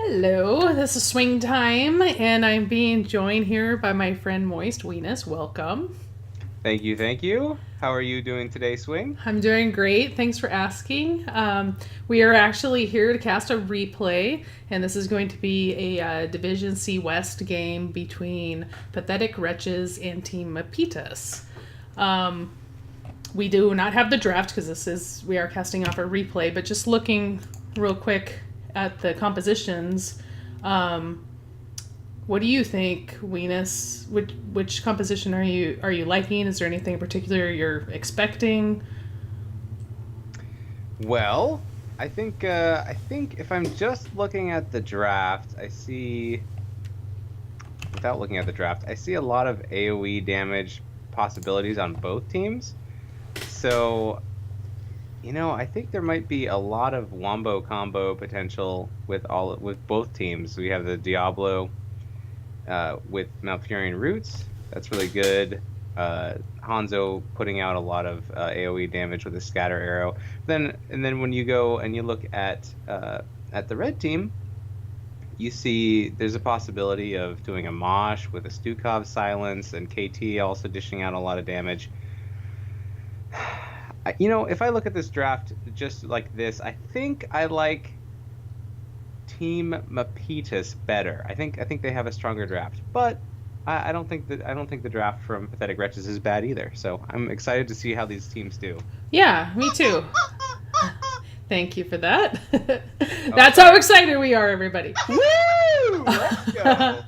Hello, this is Swingtime, and I'm being joined here by my friend Moist Weenus. Welcome. Thank you, thank you. How are you doing today, Swing? I'm doing great. Thanks for asking. We are actually here to cast a replay, and this is going to be a Division C West game between Pathetic Wretches and Team Mapitas. We do not have the draft because we are casting off a replay, but just looking real quick at the compositions. What do you think, Weenus? Which composition are you liking? Is there anything in particular you're expecting? Well, I think if I'm just looking at the draft, without looking at the draft, I see a lot of AoE damage possibilities on both teams. So, I think there might be a lot of wombo combo potential with both teams. We have the Diablo with Malfurion Roots. That's really good. Hanzo putting out a lot of AoE damage with a scatter arrow. And then when you go and you look at the red team, you see there's a possibility of doing a Mosh with a Stukov silence and KT also dishing out a lot of damage. If I look at this draft just like this, I think I like Team Mapitas better. I think they have a stronger draft, but I don't think the draft from Pathetic Wretches is bad either. So I'm excited to see how these teams do. Yeah, me too. Thank you for that. That's Okay. how excited we are, everybody. Woo! Let's go.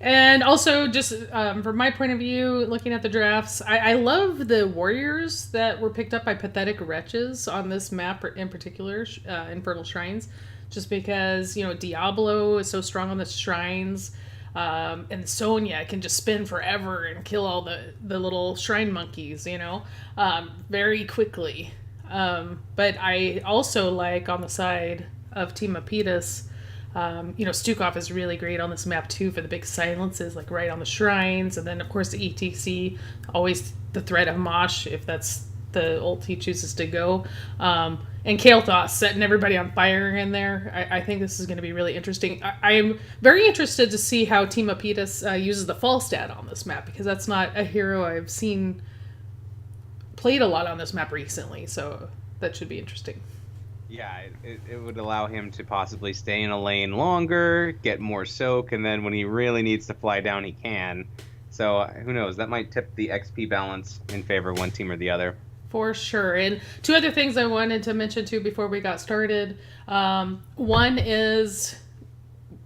And also, just from my point of view, looking at the drafts, I love the warriors that were picked up by Pathetic Wretches on this map in particular, Infernal Shrines, just because, Diablo is so strong on the shrines, and Sonya can just spin forever and kill all the little shrine monkeys, very quickly. But I also like on the side of Team Mapitas, Stukov is really great on this map too for the big silences, like right on the shrines, and then of course the ETC, always the threat of Mosh if that's the ult he chooses to go, and Kael'thas setting everybody on fire in there. I think this is going to be really interesting. I'm very interested to see how Team Mapitas uses the fall stat on this map, because that's not a hero I've seen played a lot on this map recently, so that should be interesting. Yeah, it would allow him to possibly stay in a lane longer, get more soak, and then when he really needs to fly down, he can. So who knows? That might tip the XP balance in favor of one team or the other. For sure. And two other things I wanted to mention too before we got started. One is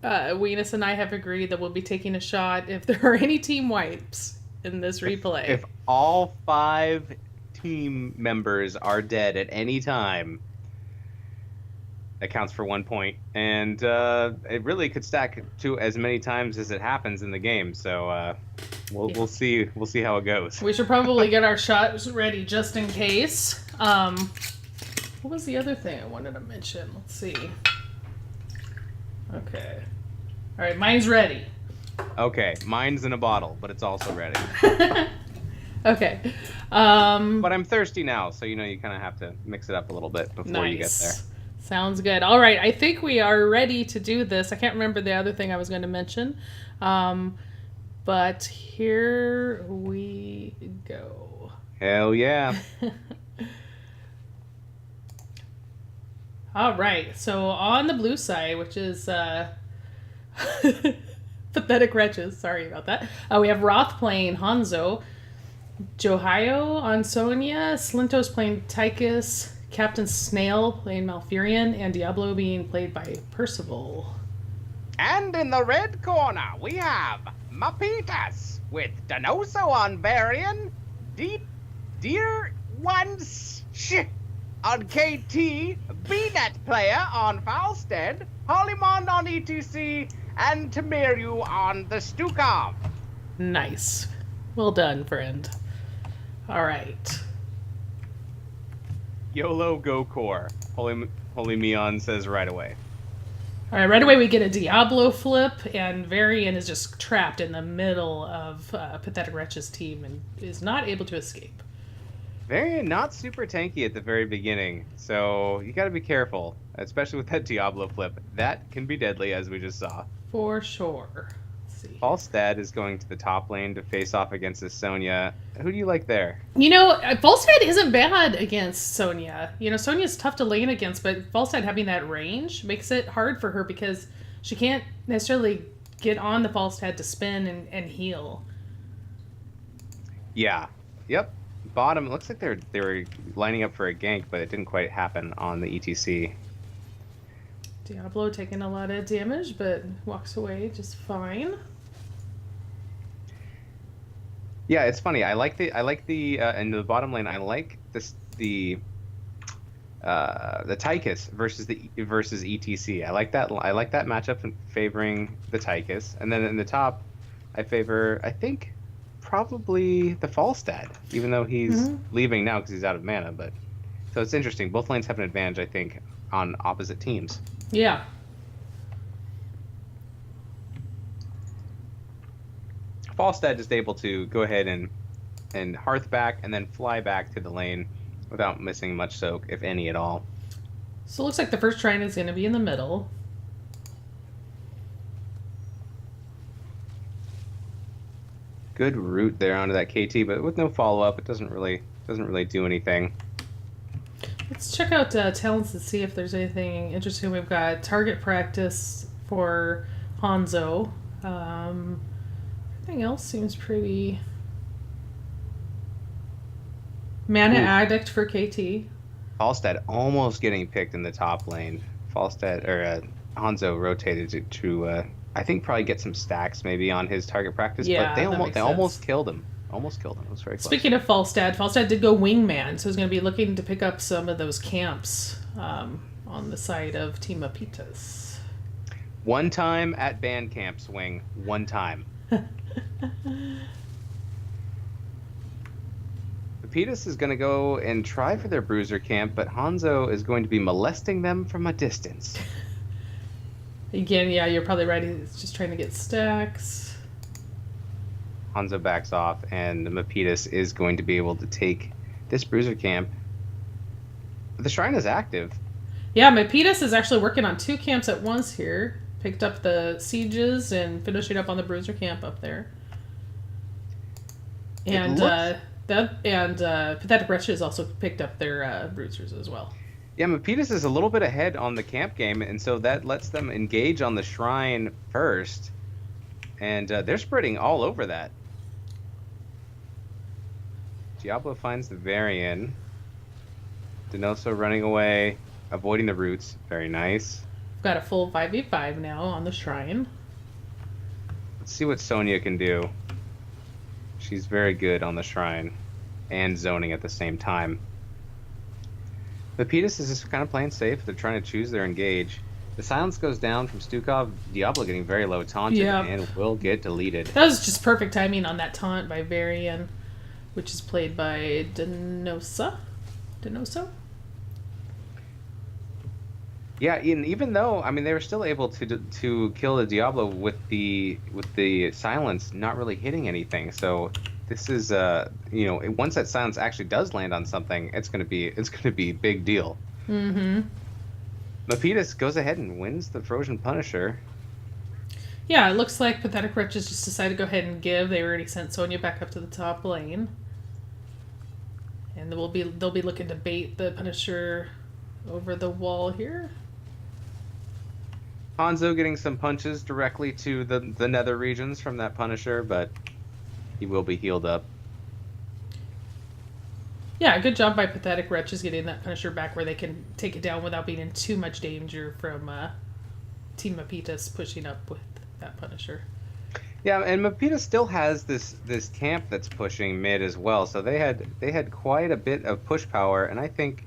Weenus and I have agreed that we'll be taking a shot if there are any team wipes in this replay. If all 5 team members are dead at any time, that counts for 1 point, and it really could stack to as many times as it happens in the game. So we'll see how it goes. We should probably get our shots ready just in case. What was the other thing I wanted to mention? Let's see. Okay. All right, mine's ready. Okay, mine's in a bottle, but it's also ready. Okay. But I'm thirsty now, so you kind of have to mix it up a little bit before you get there. Sounds good. All right, I think we are ready to do this. I can't remember the other thing I was going to mention, but here we go. Hell yeah. All right, so on the blue side, which is Pathetic Wretches, sorry about that, we have Roth playing Hanzo, Johio on Sonya, Slinto's playing Tychus, Captain Snail playing Malfurion, and Diablo being played by Percival. And in the red corner, we have Mapitas with Danoso on Varian, Dear Ones on KT, BNet player on Falstead, Holymond on E2C, and Tamiru on the Stukov. Nice. Well done, friend. All right. YOLO Go Core. Holy Meon says right away. All right, right away we get a Diablo flip, and Varian is just trapped in the middle of Pathetic Wretch's team and is not able to escape. Very not super tanky at the very beginning, so you got to be careful, especially with that Diablo flip. That can be deadly, as we just saw. For sure. Let's see. Falstad is going to the top lane to face off against this Sonya. Who do you like there? Volstad isn't bad against Sonya. Sonya's tough to lane against, but Volstad having that range makes it hard for her because she can't necessarily get on the Volstad to spin and heal. Yeah. Yep. Bottom. Looks like they were lining up for a gank, but it didn't quite happen on the ETC. Diablo taking a lot of damage, but walks away just fine. Yeah, it's funny. I like the in the bottom lane. I like the Tychus versus ETC. I like that matchup in favoring the Tychus, and then in the top, I think probably the Falstad, even though he's leaving now because he's out of mana. But so it's interesting. Both lanes have an advantage, I think, on opposite teams. Yeah. Falstad is able to go ahead and hearth back and then fly back to the lane without missing much soak, if any at all. So it looks like the first shrine is going to be in the middle. Good route there onto that KT, but with no follow-up, it doesn't really do anything. Let's check out talents and see if there's anything interesting. We've got target practice for Hanzo. Everything else seems pretty... Mana Addict for KT. Falstad almost getting picked in the top lane. Hanzo rotated to I think probably get some stacks maybe on his target practice, Yeah, but they almost killed him. Almost killed him. It was very close. Speaking of Falstad did go wingman, so he's going to be looking to pick up some of those camps on the side of Team Mapitas. One time at band camp, Swing. One time. Mapitas is going to go and try for their bruiser camp, but Hanzo is going to be molesting them from a distance. Again, yeah, you're probably right. He's just trying to get stacks. Hanzo backs off, and Mapitas is going to be able to take this bruiser camp. The shrine is active. Yeah, Mapitas is actually working on 2 camps at once here. Picked up the sieges and finishing up on the bruiser camp up there. And Pathetic Wretches also picked up their bruisers as well. Yeah, Mapitas is a little bit ahead on the camp game, and so that lets them engage on the shrine first. And they're spreading all over that. Diablo finds the Varian. Denoso running away, avoiding the roots. Very nice. Got a full 5v5 now on the shrine. Let's see what Sonya can do. She's very good on the shrine and zoning at the same time. Mapitas is just kind of playing safe. They're trying to choose their engage. The silence goes down from Stukov. Diablo getting very low taunted and will get deleted. That was just perfect timing on that taunt by Varian, which is played by Denoso? Yeah, and even though they were still able to kill the Diablo with the silence not really hitting anything. So this is once that silence actually does land on something, it's gonna be a big deal. Mm-hmm. Mapitas goes ahead and wins the Frozen Punisher. Yeah, it looks like Pathetic Wretches just decided to go ahead and give. They already sent Sonya back up to the top lane. And they'll be looking to bait the Punisher over the wall here. Hanzo getting some punches directly to the nether regions from that Punisher, but he will be healed up. Yeah, good job by Pathetic Wretches getting that Punisher back where they can take it down without being in too much danger from Team Mapitas pushing up with that Punisher. Yeah, and Mapitas still has this camp that's pushing mid as well, so they had quite a bit of push power, and I think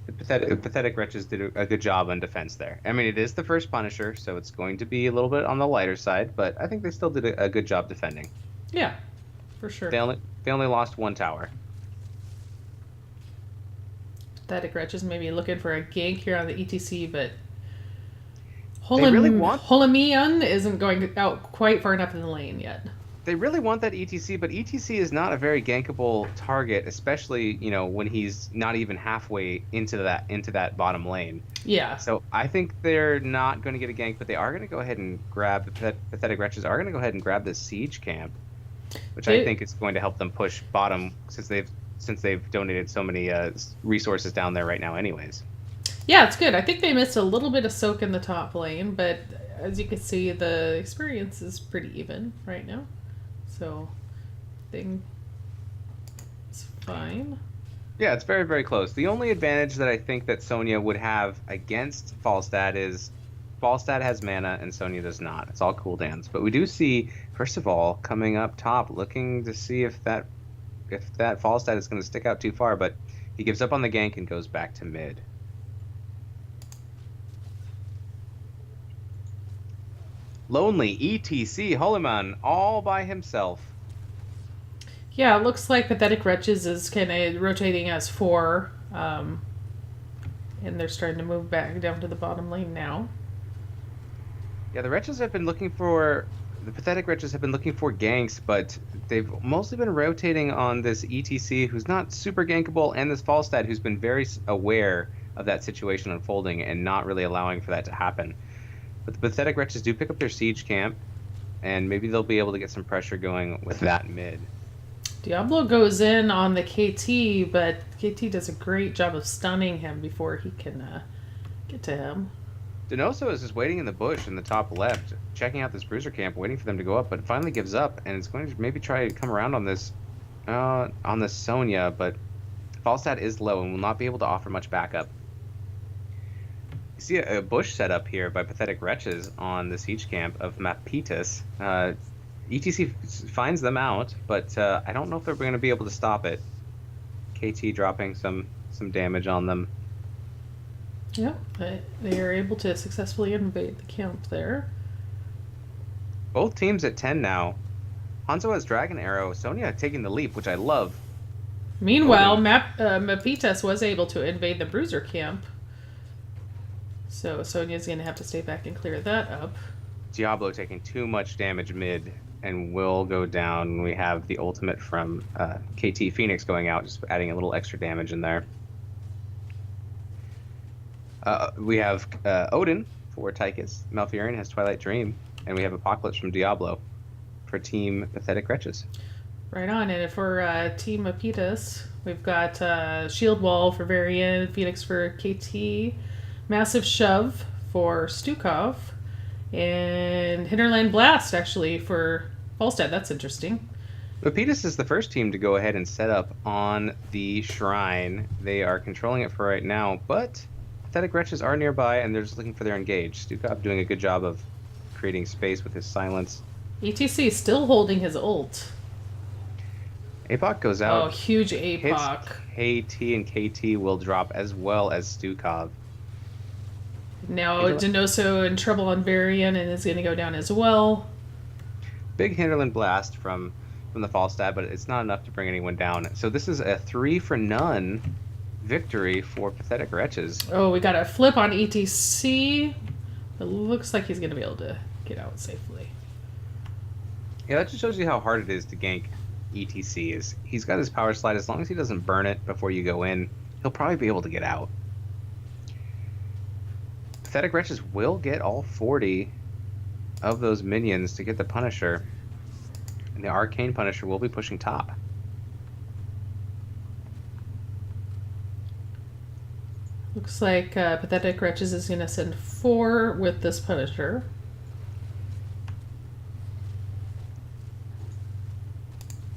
the Pathetic Wretches did a good job on defense there. It is the first Punisher, so it's going to be a little bit on the lighter side, but I think they still did a good job defending. Yeah, for sure. They only lost 1 tower. Pathetic Wretches maybe looking for a gank here on the ETC, but Holemian isn't going out quite far enough in the lane yet. They really want that ETC, but ETC is not a very gankable target, especially, when he's not even halfway into that bottom lane. Yeah. So I think they're not going to get a gank, but they are going to go ahead and grab the Pathetic Wretches are going to go ahead and grab this siege camp, which I They, think is going to help them push bottom since they've donated so many resources down there right now, anyways. yeah, it's good. I think they missed a little bit of soak in the top lane, but as you can see, the experience is pretty even right now. So, thing is fine. Yeah, it's very, very close. The only advantage that I think that Sonya would have against Falstad is Falstad has mana and Sonya does not. It's all cooldowns. But we do see, first of all, coming up top, looking to see if that Falstad is going to stick out too far, but he gives up on the gank and goes back to mid. Lonely ETC Holiman all by himself. Yeah, it looks like Pathetic Wretches is kind of rotating as 4, and they're starting to move back down to the bottom lane now. Yeah, the Pathetic Wretches have been looking for ganks, but they've mostly been rotating on this ETC who's not super gankable, and this Falstad who's been very aware of that situation unfolding and not really allowing for that to happen. But the Pathetic Wretches do pick up their siege camp, and maybe they'll be able to get some pressure going with that mid. Diablo goes in on the KT, but KT does a great job of stunning him before he can get to him. Denoso is just waiting in the bush in the top left, checking out this bruiser camp, waiting for them to go up, but finally gives up, and it's going to maybe try to come around on this Sonya, but Falstad is low and will not be able to offer much backup. You see a bush set up here by Pathetic Wretches on the siege camp of Mapitas. ETC finds them out, but I don't know if they're going to be able to stop it. KT dropping some damage on them. Yeah, they are able to successfully invade the camp there. Both teams at 10 now. Hanzo has Dragon Arrow, Sonya taking the leap, which I love. Meanwhile, Mapitas was able to invade the Bruiser camp. So Sonya's going to have to stay back and clear that up. Diablo taking too much damage mid and will go down. We have the ultimate from KT Phoenix going out, just adding a little extra damage in there. We have Odin for Tychus. Malfurion has Twilight Dream. And we have Apocalypse from Diablo for Team Pathetic Wretches. Right on. And for Team Mapitas, we've got Shield Wall for Varian, Phoenix for KT, Massive Shove for Stukov, and Hinterland Blast, actually, for Falstad. That's interesting. Mapitas is the first team to go ahead and set up on the shrine. They are controlling it for right now, but Pathetic Wretches are nearby, and they're just looking for their engage. Stukov doing a good job of creating space with his silence. ETC still holding his ult. APOC goes out. Oh, huge APOC. KT, and KT will drop as well as Stukov. Now Denoso in trouble on Varian and is going to go down as well. Big Hinterland Blast from the Falstad, but it's not enough to bring anyone down. So this is a 3-for-none victory for Pathetic Wretches. Oh, we got a flip on ETC. It looks like he's going to be able to get out safely. Yeah, that just shows you how hard it is to gank ETC. He's got his power slide. As long as he doesn't burn it before you go in, he'll probably be able to get out. Pathetic Wretches will get all 40 of those minions to get the Punisher. And the Arcane Punisher will be pushing top. Looks like Pathetic Wretches is going to send 4 with this Punisher.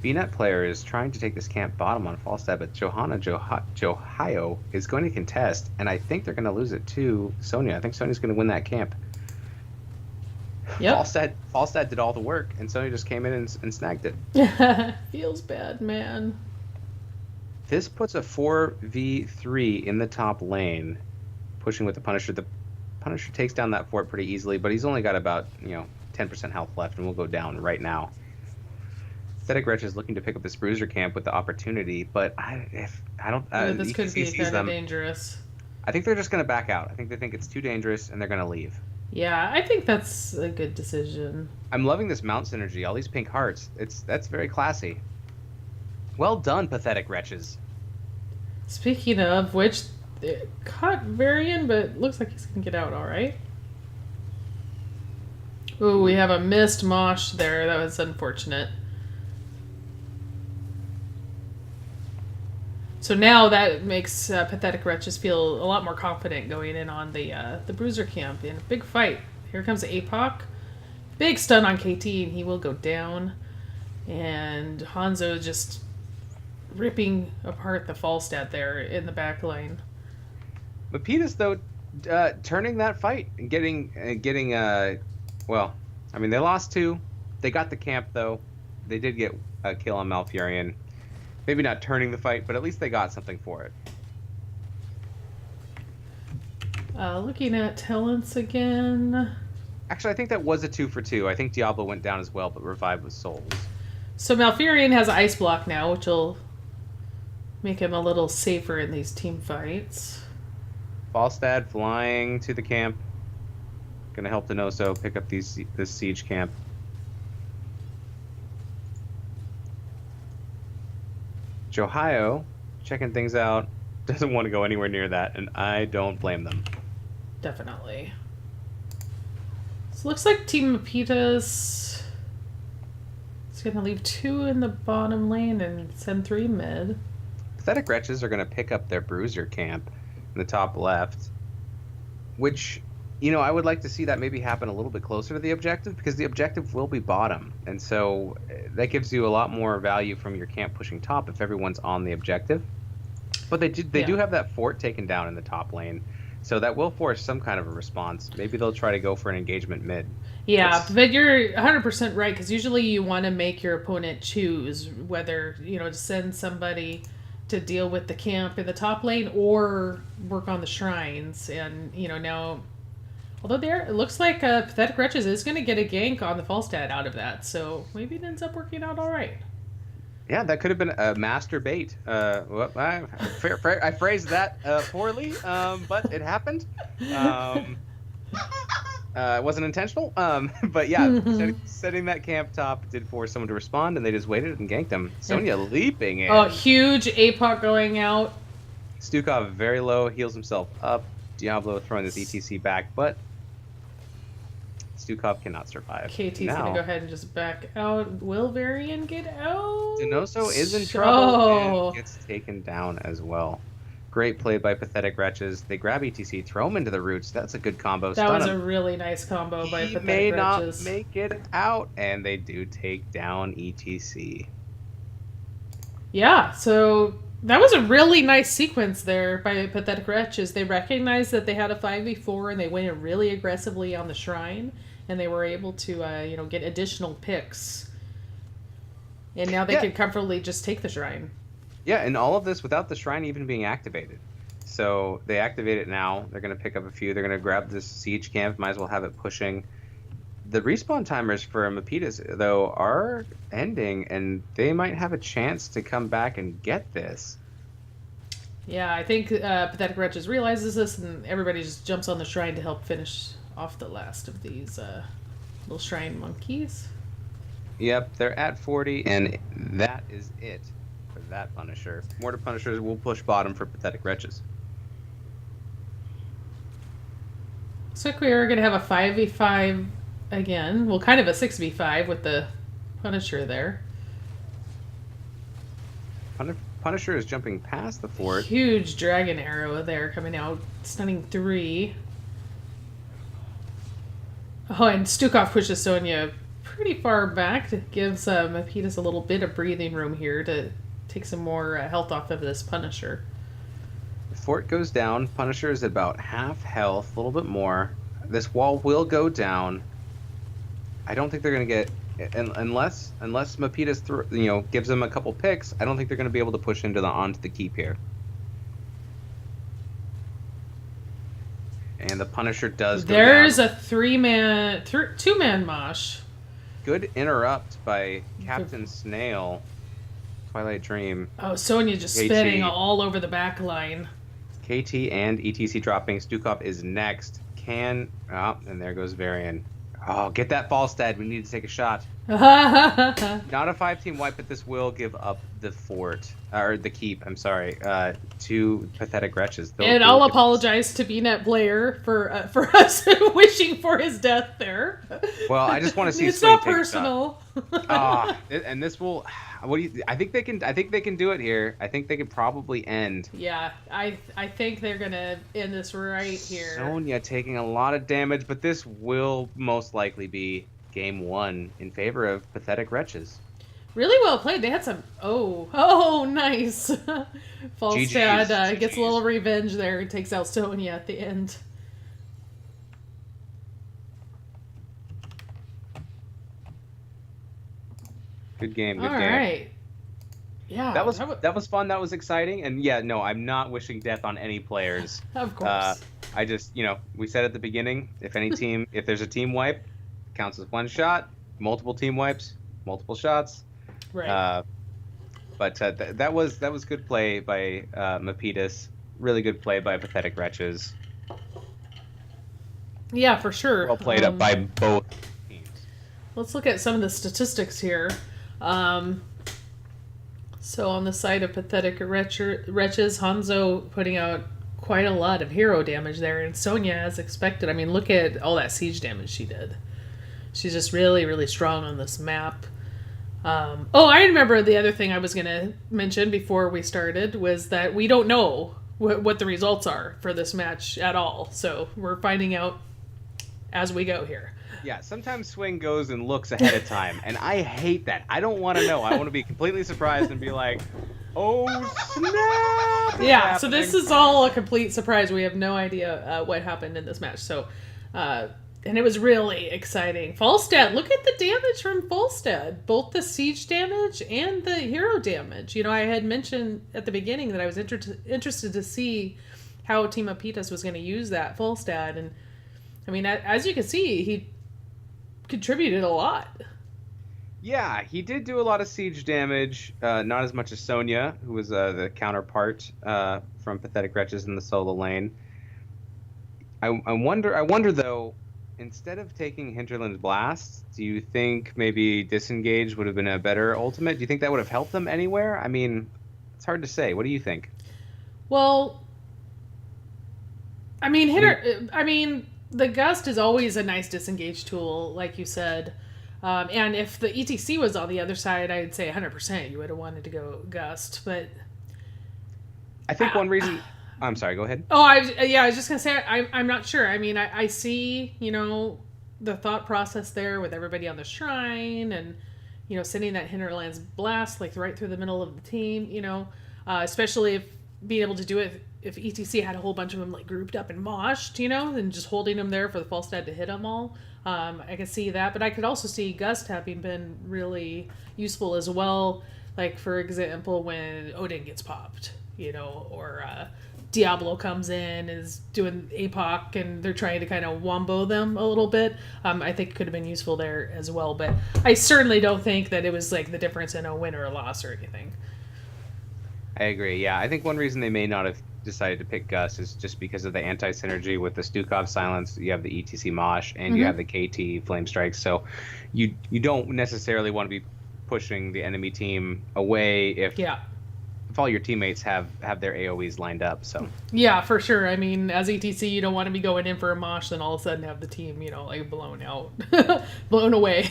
VNet player is trying to take this camp bottom on Falstad, but Johio is going to contest, and I think they're going to lose it to Sonya. I think Sonya's going to win that camp. Yep. Falstad did all the work, and Sonya just came in and snagged it. Feels bad, man. This puts a 4v3 in the top lane, pushing with the Punisher. The Punisher takes down that fort pretty easily, but he's only got about 10% health left, and will go down right now. Pathetic Wretch is looking to pick up this Bruiser camp with the opportunity, but this could be kind of dangerous. I think they're just going to back out. I think they think it's too dangerous, and they're going to leave. Yeah, I think that's a good decision. I'm loving this mount synergy. All these pink hearts. That's very classy. Well done, pathetic wretches. Speaking of which, it caught Varian, but looks like he's gonna get out all right. Ooh, we have a missed mosh there. That was unfortunate. So now that makes Pathetic Wretches feel a lot more confident going in on the Bruiser camp in a big fight. Here comes APOC. Big stun on KT, and he will go down. And Hanzo just ripping apart the Falstad there in the back line. Mapitas, though, turning that fight and getting well, I mean, they lost 2. They got the camp, though. They did get a kill on Malfurion. Maybe not turning the fight, but at least they got something for it. Looking at talents again. Actually, I think that was a 2 for 2. I think Diablo went down as well, but revived with souls. So Malfurion has Ice Block now, which will make him a little safer in these team fights. Falstad flying to the camp. Gonna help Denoso pick up this siege camp. Johio, checking things out, doesn't want to go anywhere near that, and I don't blame them. Definitely. So looks like Team Mapitas is going to leave 2 in the bottom lane and send 3 mid. Pathetic Wretches are going to pick up their Bruiser camp in the top left, which, you know, I would like to see that maybe happen a little bit closer to the objective, because the objective will be bottom, and so that gives you a lot more value from your camp pushing top if everyone's on the objective. But they do have that fort taken down in the top lane, so that will force some kind of a response. Maybe they'll try to go for an engagement mid. Yeah, but you're 100% right, because usually you want to make your opponent choose whether, you know, to send somebody to deal with the camp in the top lane or work on the shrines. And, you know, now, although it looks like Pathetic Wretches is going to get a gank on the Falstad out of that, so maybe it ends up working out all right. Yeah, that could have been a master bait. Well, I phrased that poorly, but it happened. It wasn't intentional. But yeah, setting that camp top did force someone to respond, and they just waited and ganked them. Sonya leaping in. Oh, huge APOC going out. Stukov very low, heals himself up. Diablo throwing this ETC back, but Stukov cannot survive. KT's going to go ahead and just back out. Will Varian get out? Denoso is in trouble and gets taken down as well. Great play by Pathetic Wretches. They grab ETC, throw him into the roots. That's a good combo. That was a really nice combo by Pathetic Wretches. He may not make it out, and they do take down ETC. Yeah, so that was a really nice sequence there by Pathetic Wretches. They recognized that they had a 5v4, and they went in really aggressively on the shrine, and they were able to get additional picks. And now they could comfortably just take the shrine. Yeah, and all of this without the shrine even being activated. So they activate it now. They're going to pick up a few. They're going to grab this siege camp. Might as well have it pushing. The respawn timers for Mapitas, though, are ending, and they might have a chance to come back and get this. Yeah, I think Pathetic Wretches realizes this, and everybody just jumps on the shrine to help finish off the last of these little shrine monkeys. Yep, they're at 40, and that is it for that Punisher. Mortar Punishers will push bottom for Pathetic Wretches. So we are going to have a 5v5 again. Well, kind of a 6v5 with the Punisher there. Punisher is jumping past the fort. Huge dragon arrow there coming out, stunning 3. Oh, and Stukov pushes Sonya pretty far back. Gives Mapitas a little bit of breathing room here to take some more health off of this Punisher. The fort goes down. Punisher is at about half health, a little bit more. This wall will go down. I don't think they're going to get... Unless Mapitas gives them a couple picks, I don't think they're going to be able to push onto the keep here. And the Punisher does go down. There's a 2-man mosh. Good interrupt by Captain Snail. Twilight Dream. Oh, Sonya just spinning all over the back line. KT and ETC dropping. Stukov is next. can. Oh, and there goes Varian. Oh, get that Falstad. We need to take a shot. Not Not a 5-team wipe, but this will give up the fort, or the keep, I'm sorry, to Pathetic Wretches. And I'll apologize to BNet Blair for us wishing for his death there. Well, I just want to see it's Swing not take a personal. and this will. What do you? I think they can. I think they can do it here. I think they could probably end. Yeah, I think they're gonna end this right here. Sonya taking a lot of damage, but this will most likely be game 1 in favor of Pathetic Wretches. Really well played. They had some. Oh, nice. Falstad gets a little revenge there. He takes out Sonya at the end. Good game. Good All game. right. Yeah. That was fun. That was exciting. And yeah, no, I'm not wishing death on any players. Of course. I just, we said at the beginning, if there's a team wipe, counts as one shot. Multiple team wipes, multiple shots. Right. But that was good play by Mapitas. Really good play by Pathetic Wretches. Yeah, for sure. Well played up by both teams. Let's look at some of the statistics here. So on the side of Pathetic Wretches, Hanzo putting out quite a lot of hero damage there, and Sonya, as expected. I mean, look at all that siege damage she did. She's just really, really strong on this map. I remember the other thing I was going to mention before we started was that we don't know what the results are for this match at all. So we're finding out as we go here. Yeah, sometimes Swing goes and looks ahead of time, and I hate that. I don't want to know. I want to be completely surprised and be like, oh, snap! Yeah, so this is all a complete surprise. We have no idea what happened in this match. So, and it was really exciting. Falstad, look at the damage from Falstad. Both the siege damage and the hero damage. I had mentioned at the beginning that I was interested to see how Team Mapitas was going to use that Falstad. And, I mean, as you can see, he contributed a lot. Yeah, he did do a lot of siege damage. Not as much as Sonya, who was the counterpart from Pathetic Wretches in the solo lane. I wonder though, instead of taking Hinterland's Blast, do you think maybe Disengage would have been a better ultimate? Do you think that would have helped them anywhere? I mean, it's hard to say. What do you think? Well, I mean, the Gust is always a nice disengage tool, like you said. And if the ETC was on the other side, I'd say 100% you would have wanted to go Gust. But I think one reason... I'm sorry, go ahead. Oh, I was just going to say, I'm not sure. I mean, I see, the thought process there with everybody on the shrine and, sending that Hinterland's Blast, like, right through the middle of the team, especially if being able to do it if ETC had a whole bunch of them, like, grouped up and moshed, and just holding them there for the Falstad to hit them all. I could see that, but I could also see Gust having been really useful as well. Like, for example, when Odin gets popped, or Diablo comes in, is doing APOC, and they're trying to kind of wombo them a little bit. I think it could have been useful there as well, but I certainly don't think that it was, like, the difference in a win or a loss or anything. I agree, yeah. I think one reason they may not have decided to pick Gus is just because of the anti-synergy with the Stukov silence. You have the ETC Mosh, and you have the KT Flame Strikes, so you don't necessarily want to be pushing the enemy team away if all your teammates have their AoEs lined up. So yeah, for sure. I mean, as ETC, you don't want to be going in for a Mosh, then all of a sudden have the team, like blown out, blown away.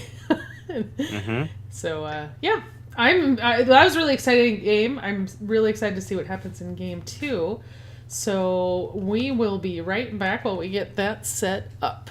So yeah. That was a really exciting game. I'm really excited to see what happens in game 2. So we will be right back while we get that set up.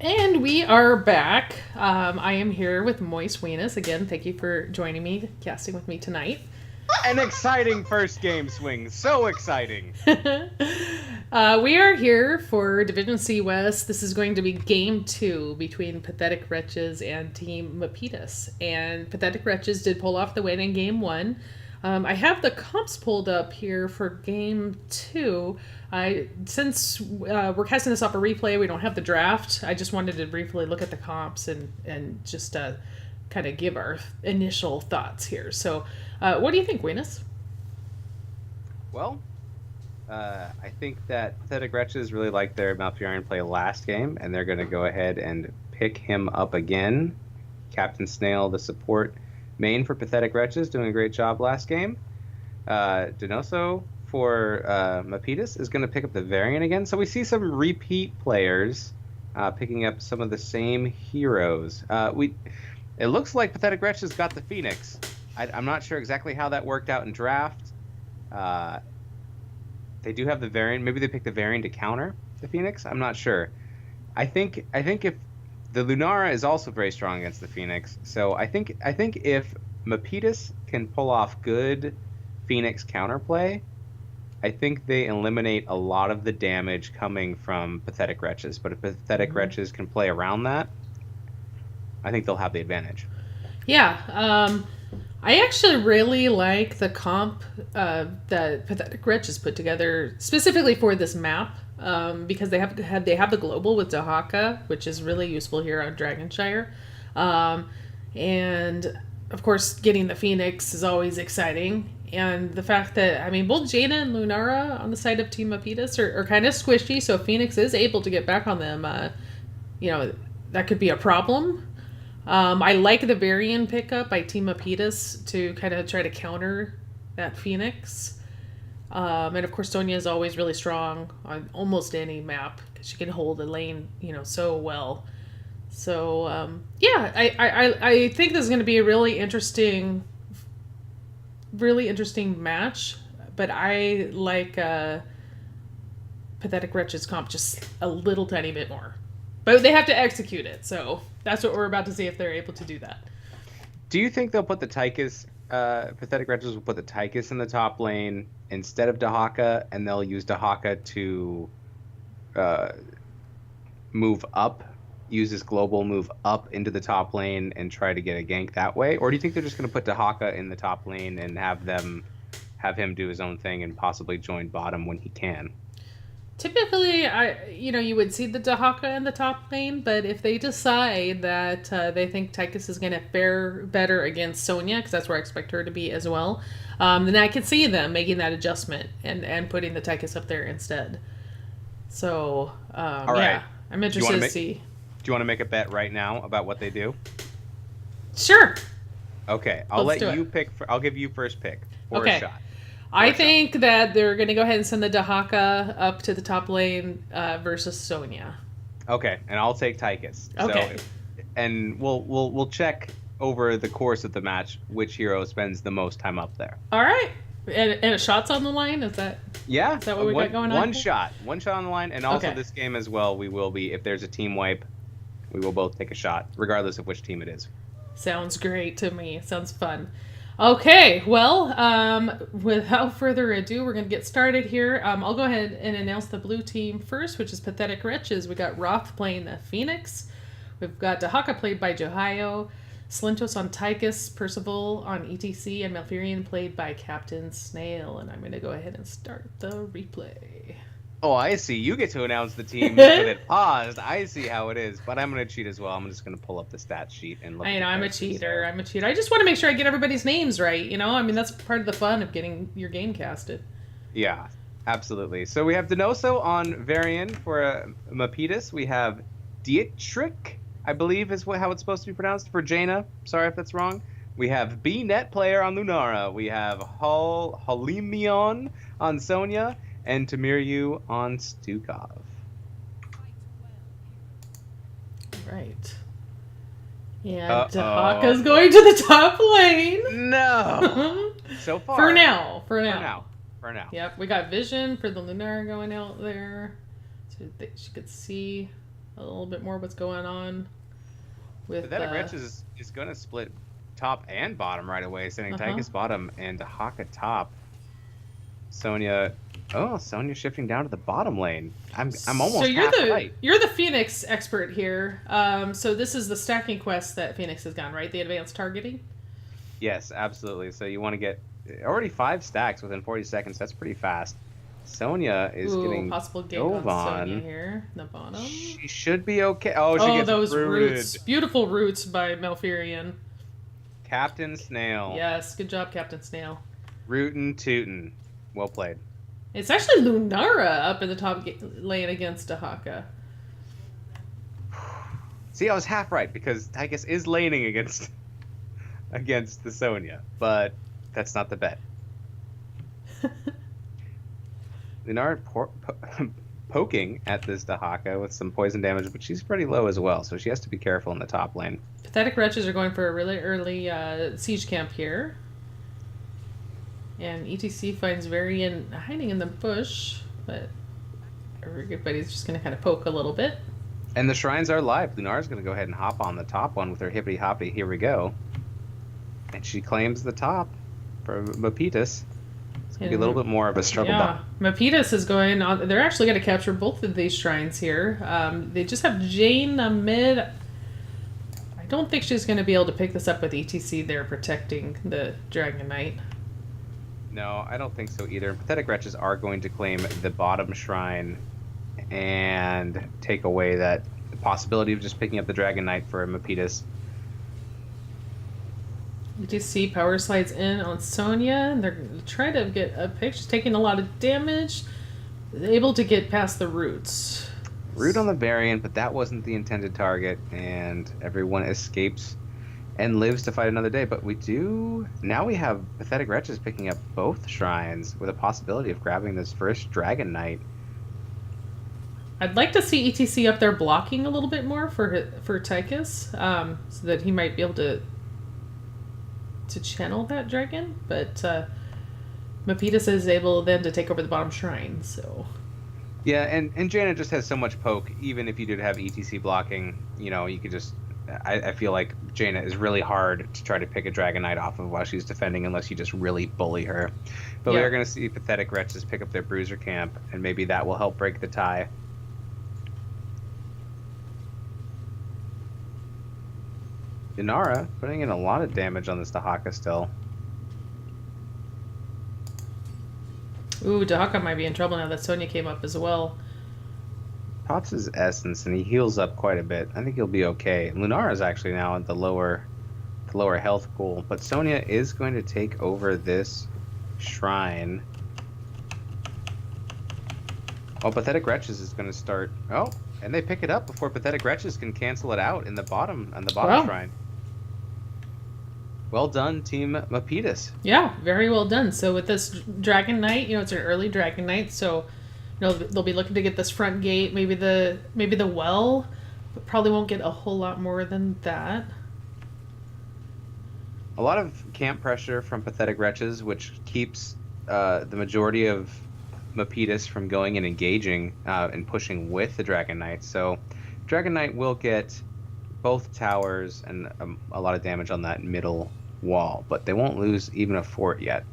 And we are back. I am here with Moist Weenus. Again, thank you for joining me, casting with me tonight. An exciting first game swing. So exciting. We are here for Division C West. This is going to be game 2 between Pathetic Wretches and Team Mapitas. And Pathetic Wretches did pull off the win in game 1. I have the comps pulled up here for game 2. Since we're casting this off a replay, we don't have the draft. I just wanted to briefly look at the comps and just kind of give our initial thoughts here. So, what do you think, Weenus? Well, I think that Pathetic Wretches really liked their Malfurion play last game, and they're going to go ahead and pick him up again. Captain Snail, the support main for Pathetic Wretches, doing a great job last game. Denoso for Mapitas is going to pick up the variant again. So we see some repeat players picking up some of the same heroes. It looks like Pathetic Wretches got the Phoenix. I'm not sure exactly how that worked out in draft. They do have the variant. Maybe they picked the variant to counter the Phoenix. I'm not sure. I think if the Lunara is also very strong against the Phoenix. So I think if Mapitas can pull off good Phoenix counterplay, I think they eliminate a lot of the damage coming from Pathetic Wretches. But if Pathetic Wretches can play around that, I think they'll have the advantage. Yeah, I actually really like the comp that Pathetic Wretches put together specifically for this map. Because they have the global with Dahaka, which is really useful here on Dragonshire, and of course getting the Phoenix is always exciting. And the fact that both Jaina and Lunara on the side of Team Mapitas are kind of squishy, so if Phoenix is able to get back on them, that could be a problem. I like the variant pickup by Team Mapitas to kind of try to counter that Phoenix. And of course, Sonya is always really strong on almost any map because she can hold a lane, so well. So I think this is going to be a really interesting match. But I like Pathetic Wretches comp just a little tiny bit more. But they have to execute it, so that's what we're about to see if they're able to do that. Do you think they'll put the Tychus? Pathetic Wretches will put the Tychus in the top lane instead of Dahaka, and they'll use Dahaka to move up, use his global move up into the top lane and try to get a gank that way? Or do you think they're just going to put Dahaka in the top lane and have him do his own thing and possibly join bottom when he can? Typically, you would see the Dahaka in the top lane, but if they decide that they think Tychus is going to fare better against Sonya, because that's where I expect her to be as well, then I could see them making that adjustment and putting the Tychus up there instead. So, all right. Yeah, I'm interested to see. Do you want to make a bet right now about what they do? Sure. Okay, I'll give you first pick for a shot. I think that they're going to go ahead and send the Dahaka up to the top lane versus Sonya. Okay, and I'll take Tychus. Okay. So, and we'll check over the course of the match which hero spends the most time up there. All right. And a shot's on the line? Is that what we got going on? One shot on the line, and also this game as well, we will be, if there's a team wipe, we will both take a shot, regardless of which team it is. Sounds great to me. Sounds fun. Okay, well, without further ado, we're going to get started here. I'll go ahead and announce the blue team first, which is Pathetic Wretches. We got Roth playing the Phoenix. We've got Dahaka played by Johayo, Slintos on Tychus, Percival on ETC, and Malfurion played by Captain Snail. And I'm going to go ahead and start the replay. Oh, I see. You get to announce the team with it paused. I see how it is, but I'm going to cheat as well. I'm just going to pull up the stat sheet and look. I know, I'm a cheater. I just want to make sure I get everybody's names right. That's part of the fun of getting your game casted. Yeah, absolutely. So we have Denoso on Varian for Mapitas. We have Dietrich, I believe is how it's supposed to be pronounced, for Jaina. Sorry if that's wrong. We have B-Net player on Lunara. We have Halimion on Sonya. And Tamiryu on Stukov. Right. Yeah, Dahaka's going to the top lane. No. So far. For now. Yep, we got Vision for the Lunar going out there. So that she could see a little bit more what's going on with Pathetic Wretches is going to split top and bottom right away, sending Tychus bottom and Haka top. Sonya, oh, Sonya shifting down to the bottom lane. I'm almost so half right. You're the Phoenix expert here. So this is the stacking quest that Phoenix has gone, right? The advanced targeting. Yes, absolutely. So you want to get already 5 stacks within 40 seconds. That's pretty fast. Sonya is getting possible gank on Sonya here. The bottom. She should be okay. Oh, she gets those rooted. roots. Beautiful roots by Malfurion. Captain Snail. Yes, good job, Captain Snail. Rootin' tootin'. Well played. It's actually Lunara up in the top lane against Ahaka. See, I was half right because Tychus is laning against the Sonya, but that's not the bet. Lunara poking at this Dahaka with some poison damage, but she's pretty low as well, so she has to be careful in the top lane. Pathetic Wretches are going for a really early siege camp here. And ETC finds Varian hiding in the bush, but everybody's just going to kind of poke a little bit. And the shrines are live. Lunara's going to go ahead and hop on the top one with her hippity hoppy. Here we go. And she claims the top for Mapitas. It's going to be a little bit more of a struggle. Yeah, Mapitas is going on. They're actually going to capture both of these shrines here. They just have Jane mid. I don't think she's going to be able to pick this up with ETC there protecting the Dragon Knight. No, I don't think so either. Pathetic Wretches are going to claim the bottom shrine and take away that possibility of just picking up the Dragon Knight for Mapitas. ETC power slides in on Sonya, and they're trying to get a pick. She's taking a lot of damage. Able to get past the roots. Root on the variant, but that wasn't the intended target, and everyone escapes and lives to fight another day. But now we have Pathetic Wretches picking up both shrines with a possibility of grabbing this first Dragon Knight. I'd like to see ETC up there blocking a little bit more for Tychus, so that he might be able to channel that dragon. But Mapitas is able then to take over the bottom shrine. So yeah, and Jaina just has so much poke. Even if you did have ETC blocking, you could just. I feel like Jaina is really hard to try to pick a Dragon Knight off of while she's defending unless you just really bully her. But we are going to see Pathetic Wretches pick up their Bruiser camp, and maybe that will help break the tie. Inara putting in a lot of damage on this Dahaka still. Ooh, Dahaka might be in trouble now that Sonya came up as well. Pops his essence and he heals up quite a bit. I think he'll be okay. Lunara is actually now at the lower health pool, but Sonya is going to take over this shrine. Oh, Pathetic Wretches is going to start. Oh, and they pick it up before Pathetic Wretches can cancel it out in the bottom shrine. Well done, Team Mapitas. Yeah, very well done. So with this Dragon Knight, it's an early Dragon Knight, so they'll be looking to get this front gate, maybe the well, but probably won't get a whole lot more than that. A lot of camp pressure from Pathetic Wretches, which keeps the majority of Mapitas from going and engaging and pushing with the Dragon Knight. So Dragon Knight will get both towers and a lot of damage on that middle wall, but they won't lose even a fort yet.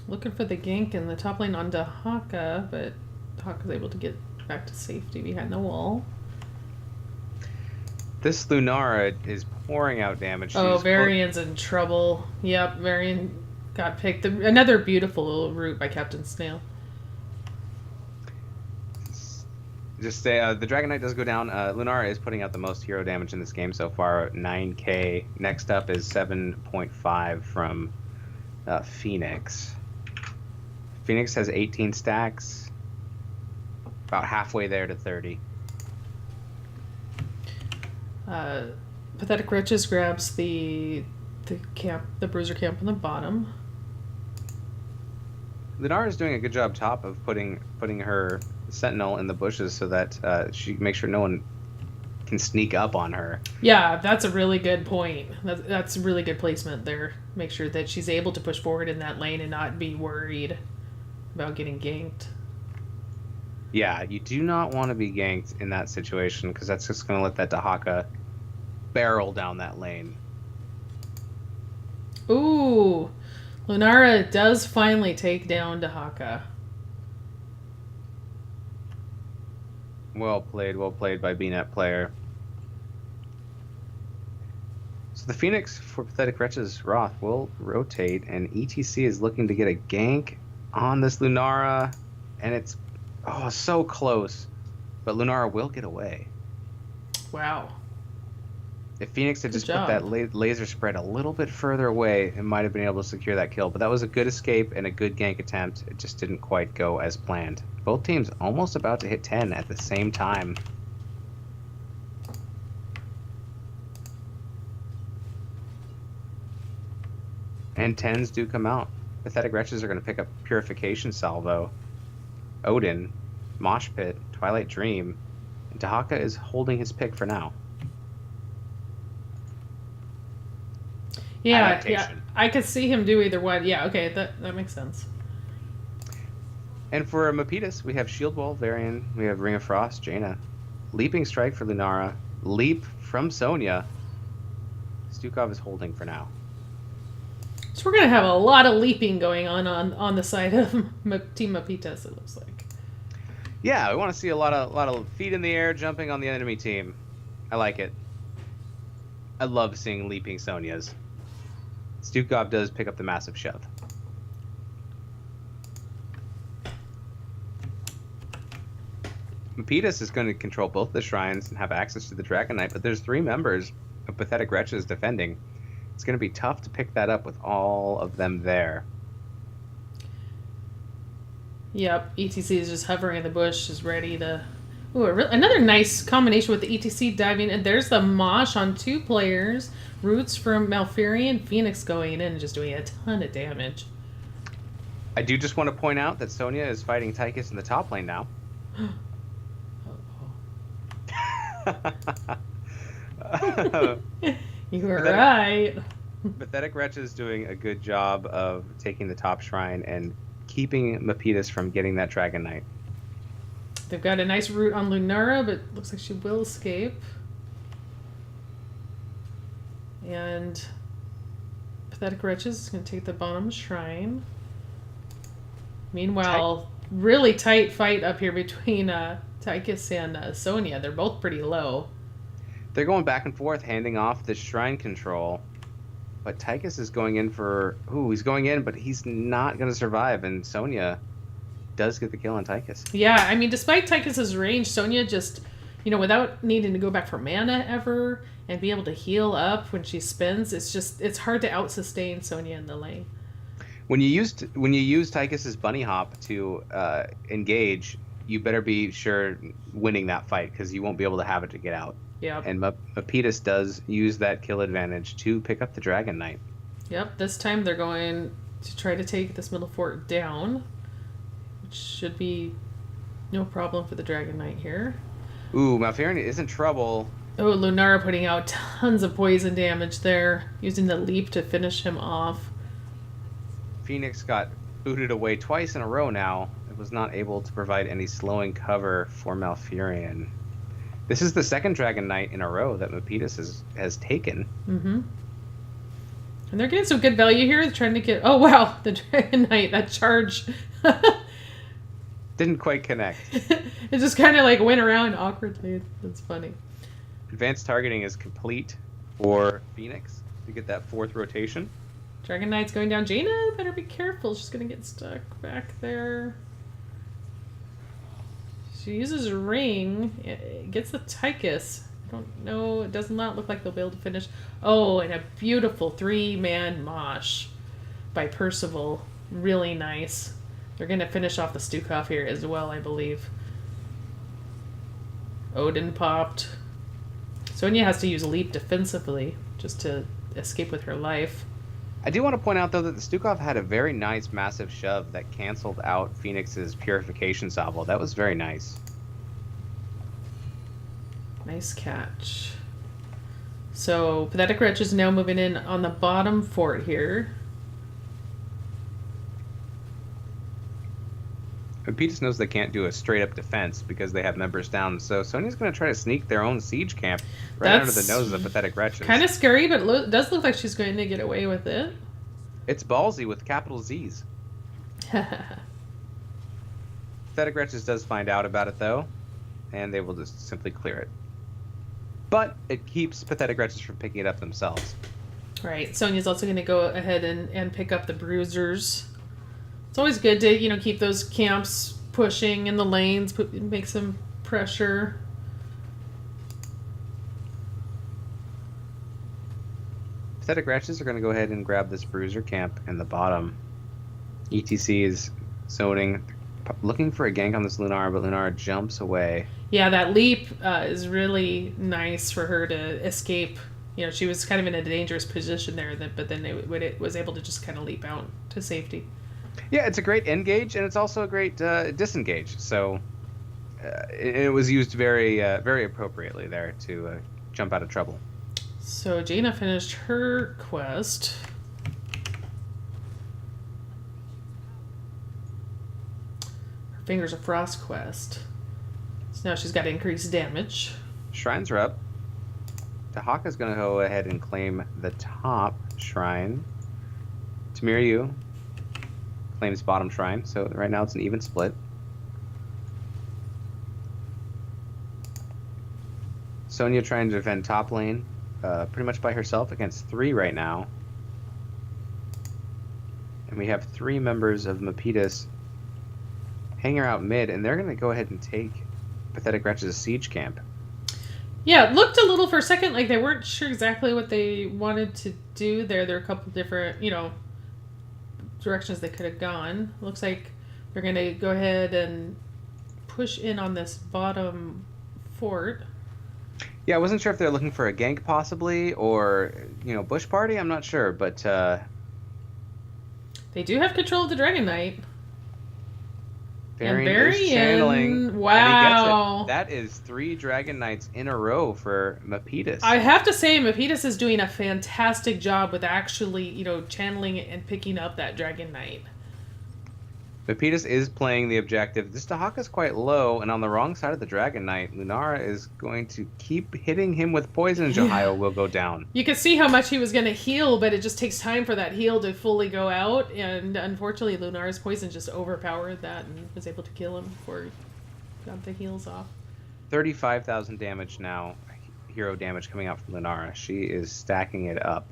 Looking for the gank in the top lane on Dahaka, but Dahaka's able to get back to safety behind the wall. This Lunara is pouring out damage. Varian's in trouble. Yep, Varian got picked. Another beautiful route by Captain Snail. Just say the Dragon Knight does go down. Lunara is putting out the most hero damage in this game so far, 9k. Next up is 7.5 from Phoenix. Phoenix has 18 stacks, about halfway there to 30. Pathetic Wretches grabs the Bruiser camp on the bottom. Lunara is doing a good job top of putting her Sentinel in the bushes so that she makes sure no one can sneak up on her. Yeah, that's a really good point. That's really good placement there. Make sure that she's able to push forward in that lane and not be worried about getting ganked. Yeah, you do not want to be ganked in that situation because that's just going to let that Dahaka barrel down that lane. Ooh, Lunara does finally take down Dahaka. Well played by BNet player. So the Phoenix for Pathetic Wretches Roth will rotate, and ETC is looking to get a gank on this Lunara, and it's so close, but Lunara will get away. Wow. If Phoenix had Good just put that job. laser spread a little bit further away, it might have been able to secure that kill. But that was a good escape and a good gank attempt. It just didn't quite go as planned. Both teams almost about to hit 10 at the same time. And 10s do come out. Pathetic Wretches are going to pick up Purification Salvo, Odin, Mosh Pit, Twilight Dream, and Dahaka is holding his pick for now. Yeah, Adaptation. yeah. I could see him do either one. Yeah, okay, that makes sense. And for Mapitas, we have Shield Wall, Varian, we have Ring of Frost, Jaina, Leaping Strike for Lunara, Leap from Sonya. Stukov is holding for now. So we're gonna have a lot of leaping going on the side of Team Mapitas. It looks like. Yeah, we want to see a lot of feet in the air jumping on the enemy team. I like it. I love seeing leaping Sonyas. Stukov does pick up the massive shove. Mapitas is going to control both the shrines and have access to the Dragon Knight, but there's 3 members of Pathetic Wretches defending. It's going to be tough to pick that up with all of them there. Yep, ETC is just hovering in the bush, is ready to... Ooh, another nice combination with the ETC diving, and there's the Mosh on 2 players. Roots from Malfurion, Phoenix going in and just doing a ton of damage. I do just want to point out that Sonya is fighting Tychus in the top lane now. You were right. Pathetic Wretches doing a good job of taking the top shrine and keeping Mapitas from getting that Dragon Knight. They've got a nice root on Lunara, but looks like she will escape. And Pathetic Wretches is going to take the bottom shrine. Meanwhile, really tight fight up here between Tychus and Sonya. They're both pretty low. They're going back and forth, handing off the shrine control. But Tychus is going in for... Ooh, he's going in, but he's not going to survive. And Sonya does get the kill on Tychus. Yeah, I mean, despite Tychus's range, Sonya just, without needing to go back for mana ever and be able to heal up when she spins, it's hard to out-sustain Sonya in the lane. When you use Tychus's bunny hop to engage, you better be sure winning that fight because you won't be able to have it to get out. Yep. And Mapitas does use that kill advantage to pick up the Dragon Knight. Yep, this time they're going to try to take this middle fort down, which should be no problem for the Dragon Knight here. Ooh, Malfurion is in trouble. Oh, Lunara putting out tons of poison damage there, using the leap to finish him off. Phoenix got booted away twice in a row now. It was not able to provide any slowing cover for Malfurion. This is the second Dragon Knight in a row that Mapitas has taken. Mm-hmm. And they're getting some good value here. They're trying to get... Oh, wow. The Dragon Knight, that charge. Didn't quite connect. It just kind of went around awkwardly. That's funny. Advanced targeting is complete for Phoenix to get that 4th rotation. Dragon Knight's going down. Jaina, better be careful. She's going to get stuck back there. She uses a ring. It gets the Tychus. I don't know. It does not look like they'll be able to finish. Oh, and a beautiful 3-man mosh by Percival. Really nice. They're going to finish off the Stukov here as well, I believe. Odin popped. Sonya has to use Leap defensively just to escape with her life. I do want to point out, though, that the Stukov had a very nice massive shove that canceled out Phoenix's Purification Salvo. That was very nice. Nice catch. So, Pathetic Wretch is now moving in on the bottom fort here. Mapitas knows they can't do a straight up defense because they have members down. So Sonya's going to try to sneak their own siege camp right under the That's noses of Pathetic kind Wretches. of scary, but does look like she's going to get away with it. It's ballsy with capital Z's. Pathetic Wretches does find out about it though, and they will just simply clear it. But it keeps Pathetic Wretches from picking it up themselves. Right. Sonya's also going to go ahead and pick up the bruisers. It's always good to, keep those camps pushing in the lanes, make some pressure. Pathetic Wretches are going to go ahead and grab this bruiser camp in the bottom. ETC is zoning, looking for a gank on this Lunara, but Lunara jumps away. Yeah, that leap is really nice for her to escape. She was kind of in a dangerous position there, but then it was able to just kind of leap out to safety. Yeah, it's a great engage, and it's also a great disengage. So it was used very, very appropriately there to jump out of trouble. So Jaina finished her quest. Her Fingers of Frost quest. So now she's got increased damage. Shrines are up. Tahaka's going to go ahead and claim the top shrine. Tamiryu claims bottom shrine, so right now it's an even split. Sonya trying to defend top lane, pretty much by herself against 3 right now. And we have 3 members of Mapitas hanging out mid, and they're going to go ahead and take Pathetic Wretches' siege camp. Yeah, it looked a little for a second like they weren't sure exactly what they wanted to do there. There are a couple different, directions they could have gone. Looks like they're going to go ahead and push in on this bottom fort. Yeah, I wasn't sure if they're looking for a gank possibly, or, bush party. I'm not sure, but... They do have control of the Dragon Knight. Varian is channeling. Wow. And he gets it. That is 3 Dragon Knights in a row for Mapitas. I have to say, Mapitas is doing a fantastic job with actually, channeling it and picking up that Dragon Knight. Mapitas is playing the objective. This Tahaka's quite low, and on the wrong side of the Dragon Knight, Lunara is going to keep hitting him with poison, and Jahio will go down. You can see how much he was going to heal, but it just takes time for that heal to fully go out, and unfortunately Lunara's poison just overpowered that and was able to kill him before he got the heals off. 35,000 damage now, hero damage coming out from Lunara. She is stacking it up.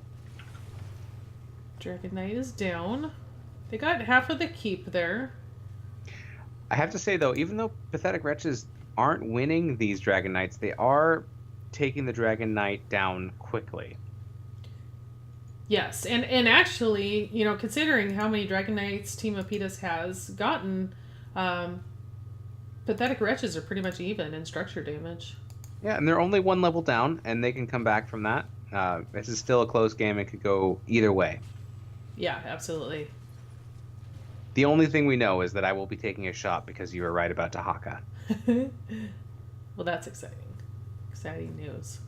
Dragon Knight is down. They got half of the keep there. I have to say, though, even though Pathetic Wretches aren't winning these Dragon Knights, they are taking the Dragon Knight down quickly. Yes, and actually, considering how many Dragon Knights Team Mapitas has gotten, Pathetic Wretches are pretty much even in structure damage. Yeah, and they're only 1 level down, and they can come back from that. This is still a close game. It could go either way. Yeah, absolutely. The only thing we know is that I will be taking a shot because you were right about Tahaka. Well, that's exciting. Exciting news.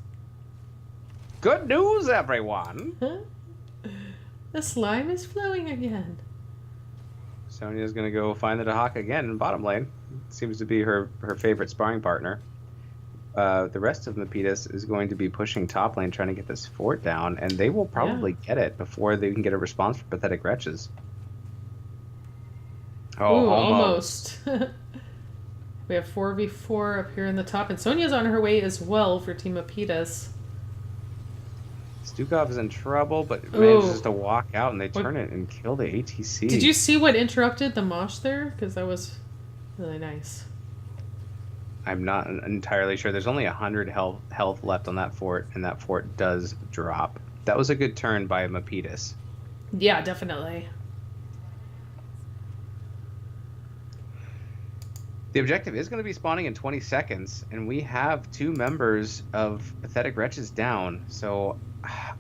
Good news, everyone! The slime is flowing again. Sonya's going to go find the Tahaka again in bottom lane. Seems to be her favorite sparring partner. The rest of Mapitas is going to be pushing top lane, trying to get this fort down, and they will probably get it before they can get a response from Pathetic Wretches. Oh, ooh, almost. We have 4v4 up here in the top, and Sonya's on her way as well for Team Mapitas. Stukov is in trouble, but manages to walk out, and they turn it and kill the ATC. Did you see what interrupted the mosh there? Because that was really nice. I'm not entirely sure. There's only 100 health left on that fort, and that fort does drop. That was a good turn by Mapitas. Yeah, definitely. The objective is going to be spawning in 20 seconds, and we have 2 members of Pathetic Wretches down. So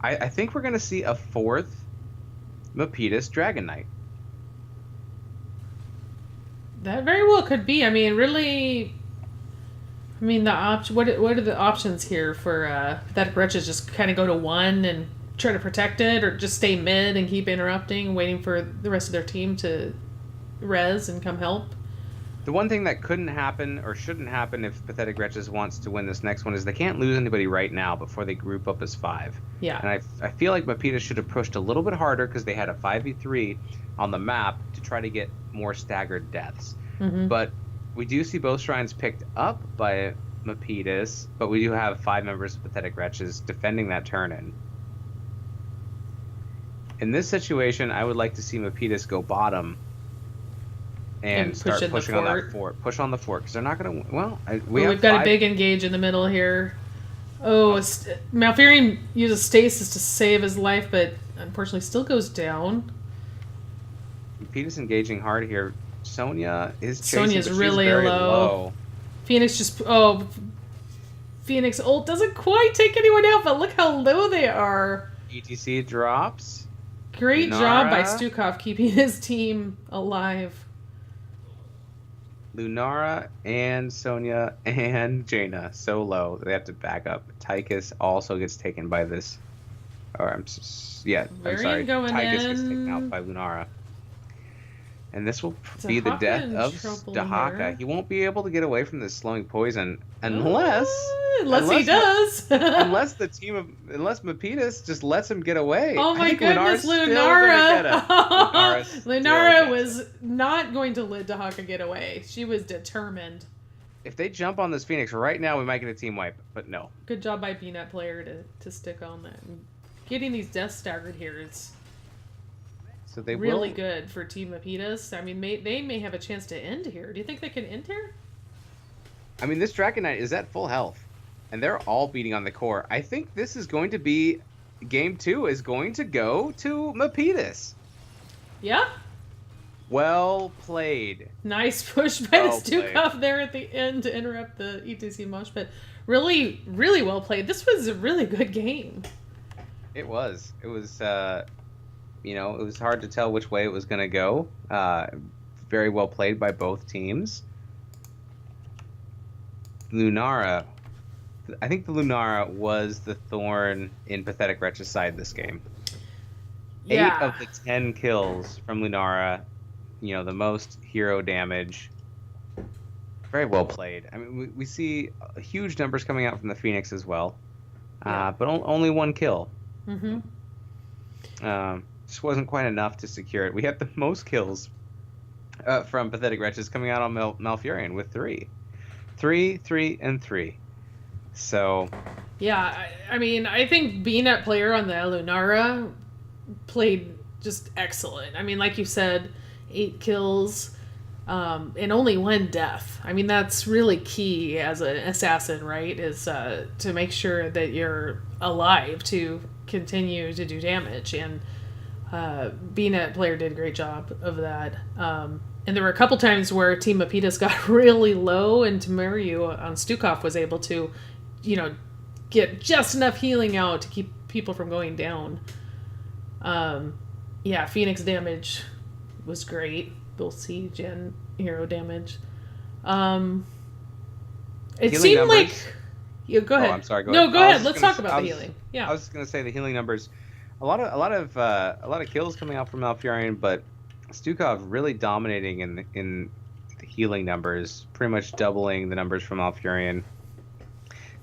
I think we're going to see a 4th Mapitas Dragon Knight. That very well could be. I mean, really... I mean, what are the options here for Pathetic Wretches? Just kind of go to 1 and try to protect it, or just stay mid and keep interrupting, waiting for the rest of their team to res and come help? The one thing that couldn't happen or shouldn't happen if Pathetic Wretches wants to win this next one is they can't lose anybody right now before they group up as 5. Yeah. And I feel like Mapitas should have pushed a little bit harder because they had a 5v3 on the map to try to get more staggered deaths. Mm-hmm. But we do see both shrines picked up by Mapitas, but we do have 5 members of Pathetic Wretches defending that turn-in. In this situation, I would like to see Mapitas go bottom and start pushing on that fort. Push on the fort, because they're not going to... Well, we've got a big engage in the middle here. Oh, Malfurion uses stasis to save his life, but unfortunately still goes down. Mapitas engaging hard here. Sonya is chasing, Sonya's really low. Phoenix just... Oh, Phoenix ult doesn't quite take anyone out, but look how low they are. ETC drops. Great job by Stukov keeping his team alive. Lunara and Sonya and Jaina so low that they have to back up. Tychus also gets taken by this. I'm sorry. Tychus gets taken out by Lunara. And this will be the death of Dahaka. He won't be able to get away from this slowing poison unless he does. unless Mapitas just lets him get away. Oh my goodness, Lunara! Lunara was not going to let Dahaka get away. She was determined. If they jump on this Phoenix right now, we might get a team wipe, but no. Good job by BNet player to stick on that. Getting these deaths staggered here is really good for Team Mapitas. I mean, they may have a chance to end here. Do you think they can end here? I mean, this Dragon Knight is at full health, and they're all beating on the core. I think this is going to be... Game 2 is going to go to Mapitas. Yeah? Well played. Nice push by the Stukov there at the end to interrupt the ETC mosh, but really, really well played. This was a really good game. It was. It was... it was hard to tell which way it was going to go. Very well played by both teams. Lunara. I think the Lunara was the thorn in Pathetic Wretch's side this game. Yeah. 8 of the 10 kills from Lunara, the most hero damage. Very well played. I mean, we see huge numbers coming out from the Phoenix as well. But only 1 kill. Mm-hmm. Just wasn't quite enough to secure it. We have the most kills from Pathetic Wretches coming out on Malfurion with 3. 3, 3, and 3. So... Yeah, I mean, I think being that player on the Lunara played just excellent. I mean, like you said, 8 kills and only 1 death. I mean, that's really key as an assassin, right? Is to make sure that you're alive to continue to do damage. And being a player did a great job of that. And there were a couple times where Team Mapitas got really low, and Tamariu on Stukov was able to, get just enough healing out to keep people from going down. Phoenix damage was great, both siege and hero damage. It seemed numbers. Like... Yeah, go ahead. I'm sorry. Go ahead. No, go ahead. Let's talk about the healing. Yeah, I was just gonna say the healing numbers. A lot of kills coming out from Malfurion, but Stukov really dominating in the healing numbers, pretty much doubling the numbers from Malfurion.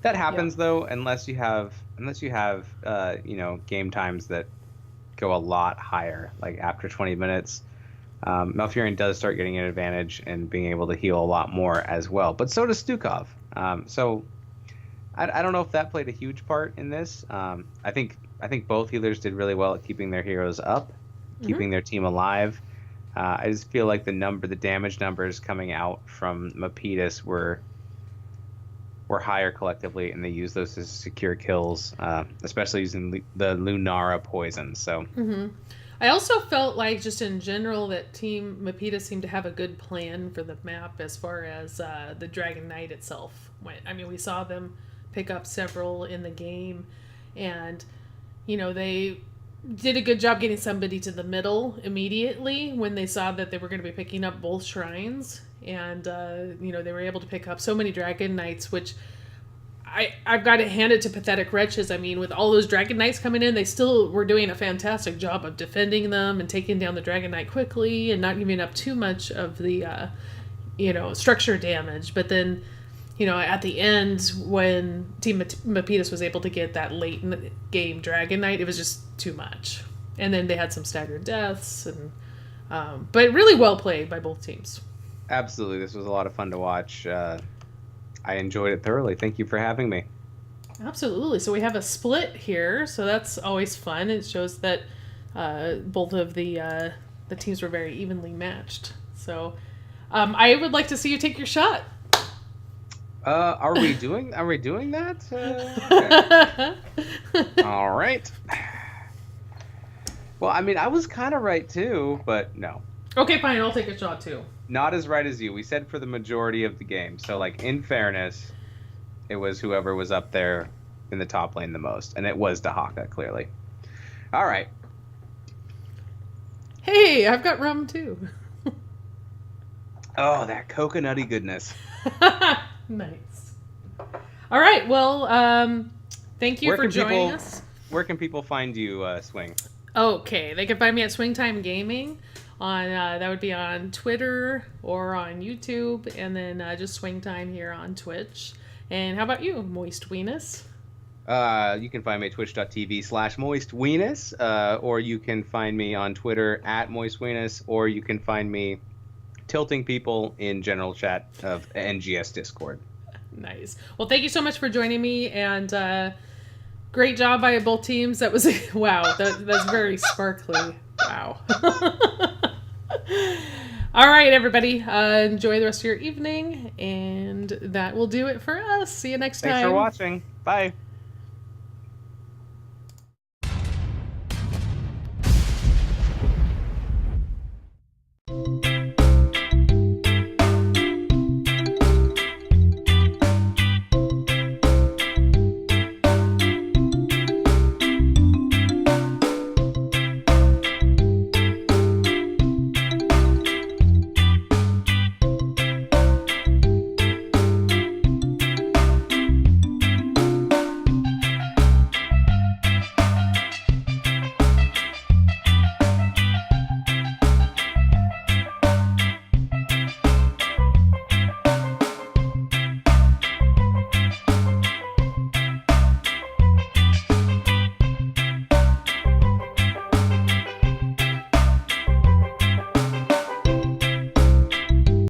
That happens though, unless you have game times that go a lot higher, like after 20 minutes. Malfurion does start getting an advantage and being able to heal a lot more as well, but so does Stukov. So I don't know if that played a huge part in this. I think both healers did really well at keeping their heroes up, keeping their team alive. I just feel like the damage numbers coming out from Mapitas were higher collectively, and they used those to secure kills, especially using the Lunara poison. So. Mm-hmm. I also felt like, just in general, that Team Mapitas seemed to have a good plan for the map as far as the Dragon Knight itself went. I mean, we saw them pick up several in the game, and they did a good job getting somebody to the middle immediately when they saw that they were going to be picking up both shrines, and they were able to pick up so many Dragon Knights, which I've got to hand it to Pathetic Wretches. I mean, with all those Dragon Knights coming in, they still were doing a fantastic job of defending them and taking down the Dragon Knight quickly and not giving up too much of the structure damage. But then, at the end, when Team Mapitas was able to get that late in the game Dragon Knight, it was just too much. And then they had some staggered deaths, but really well played by both teams. Absolutely. This was a lot of fun to watch. I enjoyed it thoroughly. Thank you for having me. Absolutely. So we have a split here, so that's always fun. It shows that both of the teams were very evenly matched. So I would like to see you take your shot. Are we doing that? Okay. All right. Well, I mean, I was kind of right too, but no. Okay, fine. I'll take a shot too. Not as right as you. We said for the majority of the game. So, like, in fairness, it was whoever was up there in the top lane the most, and it was Dahaka, clearly. All right. Hey, I've got rum too. Oh, that coconutty goodness. Nice. All right. Well, thank you for joining us. Where can people find you, Swing? Okay, they can find me at Swingtime Gaming. That would be on Twitter or on YouTube, and then just Swingtime here on Twitch. And how about you, Moist Weenus? You can find me at twitch.tv/moistweenus, or you can find me on Twitter at moistweenus, or you can find me tilting people in general chat of NGS Discord. Nice. Well, thank you so much for joining me, and great job by both teams. That was wow. That's very sparkly. Wow. All right, everybody. Enjoy the rest of your evening, and that will do it for us. See you next time. Thanks for watching. Bye.